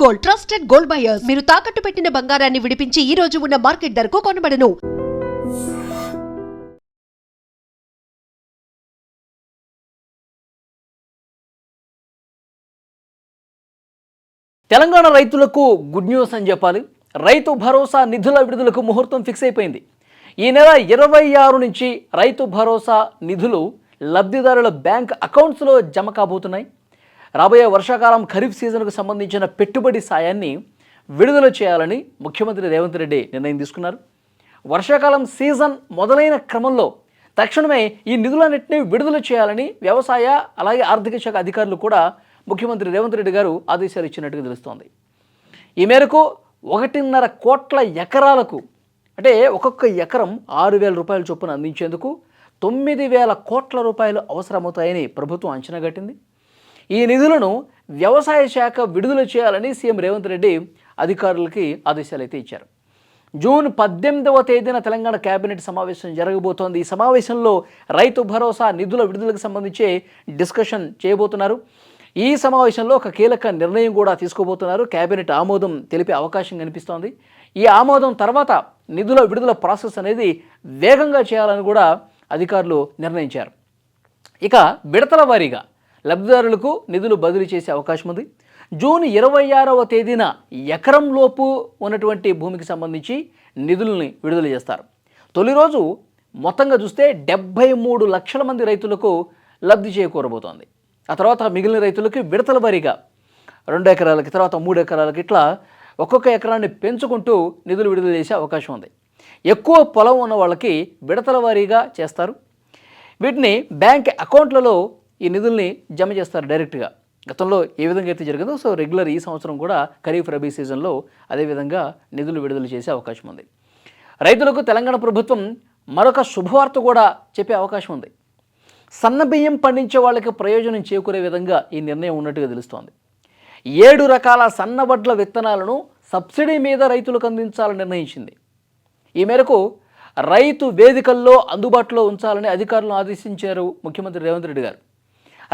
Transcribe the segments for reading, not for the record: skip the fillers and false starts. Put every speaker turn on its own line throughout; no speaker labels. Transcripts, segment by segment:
Gold, trusted gold buyers. మీరు తాకట్టు పెట్టిన బంగారాన్ని విడిపించి ఈ రోజు ఉన్న మార్కెట్ ధరకు కొనబడను.
తెలంగాణ రైతులకు గుడ్ న్యూస్ అని చెప్పాలి. రైతు భరోసా నిధుల విడుదలకు ముహూర్తం ఫిక్స్ అయిపోయింది. ఈ నెల 26 నుంచి రైతు భరోసా నిధులు లబ్ధిదారుల బ్యాంక్ అకౌంట్స్లో జమ కాబోతున్నాయి. రాబోయే వర్షాకాలం ఖరీఫ్ సీజన్కు సంబంధించిన పెట్టుబడి సాయాన్ని విడుదల చేయాలని ముఖ్యమంత్రి రేవంత్ రెడ్డి నిర్ణయం తీసుకున్నారు. వర్షాకాలం సీజన్ మొదలైన క్రమంలో తక్షణమే ఈ నిధులన్నింటినీ విడుదల చేయాలని వ్యవసాయ అలాగే ఆర్థిక శాఖ అధికారులు కూడా ముఖ్యమంత్రి రేవంత్ రెడ్డి గారు ఆదేశాలు ఇచ్చినట్టుగా తెలుస్తోంది. ఈ మేరకు 1.5 కోట్ల ఎకరాలకు అంటే ఒక్కొక్క ఎకరం 6,000 రూపాయల చొప్పున అందించేందుకు 9,000 కోట్ల రూపాయలు అవసరమవుతాయని ప్రభుత్వం అంచనా కట్టింది. ఈ నిధులను వ్యవసాయ శాఖ విడుదల చేయాలని సీఎం రేవంత్ రెడ్డి అధికారులకి ఆదేశాలు అయితే ఇచ్చారు. జూన్ 18వ తేదీన తెలంగాణ కేబినెట్ సమావేశం జరగబోతోంది. ఈ సమావేశంలో రైతు భరోసా నిధుల విడుదలకు సంబంధించి డిస్కషన్ చేయబోతున్నారు. ఈ సమావేశంలో ఒక కీలక నిర్ణయం కూడా తీసుకోబోతున్నారు. కేబినెట్ ఆమోదం తెలిపే అవకాశం కనిపిస్తోంది. ఈ ఆమోదం తర్వాత నిధుల విడుదల ప్రాసెస్ అనేది వేగంగా చేయాలని కూడా అధికారులు నిర్ణయించారు. ఇక విడతల వారీగా లబ్ధిదారులకు నిధులు బదిలీ చేసే అవకాశం ఉంది. జూన్ 26వ తేదీన ఎకరంలోపు ఉన్నటువంటి భూమికి సంబంధించి నిధులని విడుదల చేస్తారు. తొలి రోజు మొత్తంగా చూస్తే 73 లక్షల మంది రైతులకు లబ్ధి చేకూరబోతోంది. ఆ తర్వాత మిగిలిన రైతులకి విడతల వారీగా 2 ఎకరాలకి, తర్వాత 3 ఎకరాలకి, ఇట్లా ఒక్కొక్క ఎకరాన్ని పెంచుకుంటూ నిధులు విడుదల చేసే అవకాశం ఉంది. ఎక్కువ పొలం ఉన్న వాళ్ళకి విడతల వారీగా చేస్తారు. వీటిని బ్యాంక్ అకౌంట్లలో ఈ నిధుల్ని జమ చేస్తారు డైరెక్ట్గా. గతంలో ఏ విధంగా అయితే జరిగిందో సో రెగ్యులర్ ఈ సంవత్సరం కూడా ఖరీఫ్ రబీ సీజన్లో అదేవిధంగా నిధులు విడుదల చేసే అవకాశం ఉంది. రైతులకు తెలంగాణ ప్రభుత్వం మరొక శుభవార్త కూడా చెప్పే అవకాశం ఉంది. సన్న బియ్యం పండించే వాళ్ళకి ప్రయోజనం చేకూరే విధంగా ఈ నిర్ణయం ఉన్నట్టుగా తెలుస్తోంది. 7 రకాల సన్న వడ్ల విత్తనాలను సబ్సిడీ మీద రైతులకు అందించాలని నిర్ణయించింది. ఈ మేరకు రైతు వేదికల్లో అందుబాటులో ఉంచాలని అధికారులను ఆదేశించారు ముఖ్యమంత్రి రేవంత్ రెడ్డి గారు.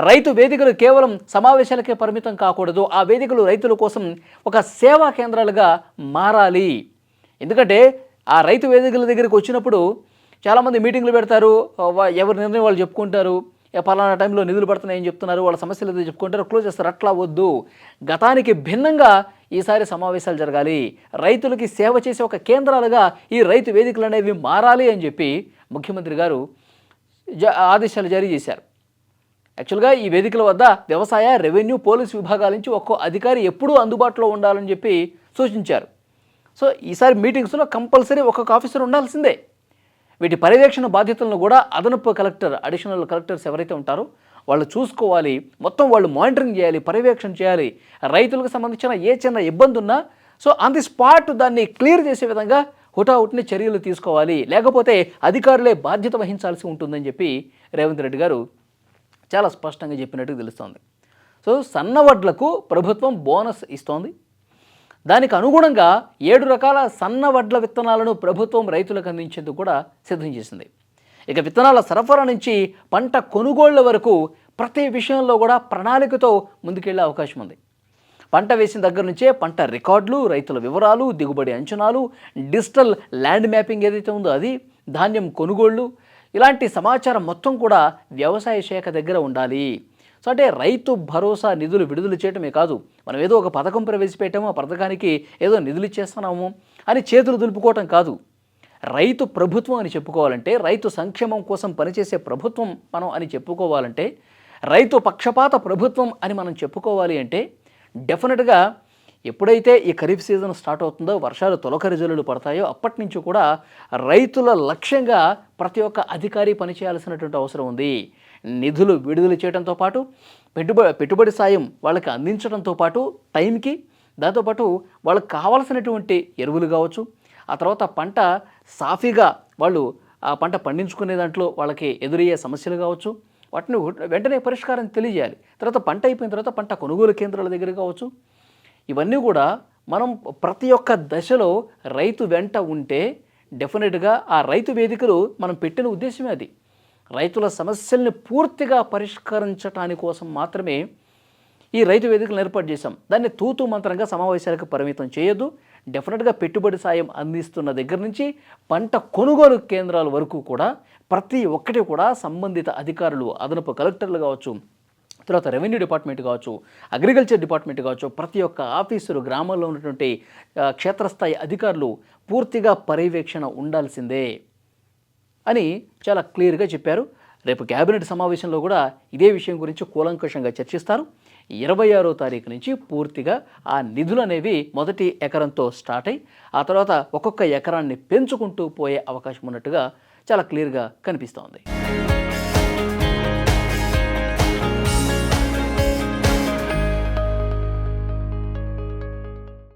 రైతు వేదికలు కేవలం సమావేశాలకే పరిమితం కాకూడదు. ఆ వేదికలు రైతుల కోసం ఒక సేవా కేంద్రాలుగా మారాలి. ఎందుకంటే ఆ రైతు వేదికల దగ్గరికి వచ్చినప్పుడు చాలామంది మీటింగ్లు పెడతారు, ఎవరి నిర్ణయం వాళ్ళు చెప్పుకుంటారు, పలానా టైంలో నిధులు పడుతున్నాయని చెప్తున్నారు, వాళ్ళ సమస్యలు ఏదో చెప్పుకుంటారు, క్లోజ్ చేస్తారు. అట్లా వద్దు. గతానికి భిన్నంగా ఈసారి సమావేశాలు జరగాలి. రైతులకి సేవ చేసే ఒక కేంద్రాలుగా ఈ రైతు వేదికలు అనేవి మారాలి అని చెప్పి ముఖ్యమంత్రి గారు ఆదేశాలు జారీ చేశారు. యాక్చువల్గా ఈ వేదికల వద్ద వ్యవసాయ, రెవెన్యూ, పోలీసు విభాగాల నుంచి ఒక్కో అధికారి ఎప్పుడూ అందుబాటులో ఉండాలని చెప్పి సూచించారు. సో ఈసారి మీటింగ్స్లో కంపల్సరీ ఒక్కొక్క ఆఫీసర్ ఉండాల్సిందే. వీటి పర్యవేక్షణ బాధ్యతలను కూడా అదనపు కలెక్టర్, అడిషనల్ కలెక్టర్స్ ఎవరైతే ఉంటారో వాళ్ళు చూసుకోవాలి. మొత్తం వాళ్ళు మానిటరింగ్ చేయాలి, పర్యవేక్షణ చేయాలి. రైతులకు సంబంధించిన ఏ చిన్న ఇబ్బంది ఉన్నా సో ఆన్ ది స్పాట్ దాన్ని క్లియర్ చేసే విధంగా హుటాహుటిని చర్యలు తీసుకోవాలి. లేకపోతే అధికారులే బాధ్యత వహించాల్సి ఉంటుందని చెప్పి రేవంత్ రెడ్డి గారు చాలా స్పష్టంగా చెప్పినట్టు తెలుస్తోంది. సో సన్నవడ్లకు ప్రభుత్వం బోనస్ ఇస్తోంది. దానికి అనుగుణంగా 7 రకాల సన్న వడ్ల విత్తనాలను ప్రభుత్వం రైతులకు అందించేందుకు కూడా సిద్ధం చేసింది. ఇక విత్తనాల సరఫరా నుంచి పంట కొనుగోళ్ల వరకు ప్రతి విషయంలో కూడా ప్రణాళికతో ముందుకెళ్లే అవకాశం ఉంది. పంట వేసిన దగ్గర నుంచే పంట రికార్డులు, రైతుల వివరాలు, దిగుబడి అంచనాలు, డిజిటల్ ల్యాండ్ మ్యాపింగ్ ఏదైతే ఉందో అది, ధాన్యం కొనుగోళ్లు, ఇలాంటి సమాచారం మొత్తం కూడా వ్యవసాయ శాఖ దగ్గర ఉండాలి. సో అంటే రైతు భరోసా నిధులు విడుదల చేయటమే కాదు, మనం ఏదో ఒక పథకం ప్రవేశపెట్టాము, ఆ పథకానికి ఏదో నిధులు ఇచ్చేస్తున్నాము అని చేతులు దులుపుకోవటం కాదు. రైతు ప్రభుత్వం అని చెప్పుకోవాలంటే, రైతు సంక్షేమం కోసం పనిచేసే ప్రభుత్వం మనం అని చెప్పుకోవాలంటే, రైతు పక్షపాత ప్రభుత్వం అని మనం చెప్పుకోవాలి అంటే డెఫినెట్గా ఎప్పుడైతే ఈ ఖరీఫ్ సీజన్ స్టార్ట్ అవుతుందో, వర్షాలు తొలకరి జల్లులు పడతాయో అప్పటి నుంచి కూడా రైతుల లక్ష్యంగా ప్రతి ఒక్క అధికారి పనిచేయాల్సినటువంటి అవసరం ఉంది. నిధులు విడుదల చేయడంతో పాటు పెట్టుబడి సాయం వాళ్ళకి అందించడంతో పాటు టైంకి, దాంతోపాటు వాళ్ళకి కావాల్సినటువంటి ఎరువులు కావచ్చు, ఆ తర్వాత పంట సాఫీగా వాళ్ళు ఆ పంట పండించుకునే దాంట్లో వాళ్ళకి ఎదురయ్యే సమస్యలు కావచ్చు, వాటిని వెంటనే పరిష్కారం తెలియజేయాలి. తర్వాత పంట అయిపోయిన తర్వాత పంట కొనుగోలు కేంద్రాల దగ్గర కావచ్చు, ఇవన్నీ కూడా మనం ప్రతి ఒక్క దశలో రైతు వెంట ఉంటే డెఫినెట్గా ఆ రైతు వేదికలు మనం పెట్టిన ఉద్దేశమే అది. రైతుల సమస్యల్ని పూర్తిగా పరిష్కరించటాని కోసం మాత్రమే ఈ రైతు వేదికలను ఏర్పాటు చేశాం. దాన్ని తూతు మంత్రంగా సమావేశాలకు పరిమితం చేయొద్దు. డెఫినెట్గా పెట్టుబడి సాయం అందిస్తున్న దగ్గర నుంచి పంట కొనుగోలు కేంద్రాల వరకు కూడా ప్రతి ఒక్కటి కూడా సంబంధిత అధికారులు, అదనపు కలెక్టర్లు కావచ్చు, తర్వాత రెవెన్యూ డిపార్ట్మెంట్ కావచ్చు, అగ్రికల్చర్ డిపార్ట్మెంట్ కావచ్చు, ప్రతి ఒక్క ఆఫీసరు, గ్రామాల్లో ఉన్నటువంటి క్షేత్రస్థాయి అధికారులు పూర్తిగా పర్యవేక్షణ ఉండాల్సిందే అని చాలా క్లియర్గా చెప్పారు. రేపు కేబినెట్ సమావేశంలో కూడా ఇదే విషయం గురించి కూలంకషంగా చర్చిస్తారు. 26వ తారీఖు నుంచి పూర్తిగా ఆ నిధులు అనేవి మొదటి ఎకరంతో స్టార్ట్ అయ్యి ఆ తర్వాత ఒక్కొక్క ఎకరాన్ని పెంచుకుంటూ పోయే అవకాశం ఉన్నట్టుగా చాలా క్లియర్గా కనిపిస్తోంది.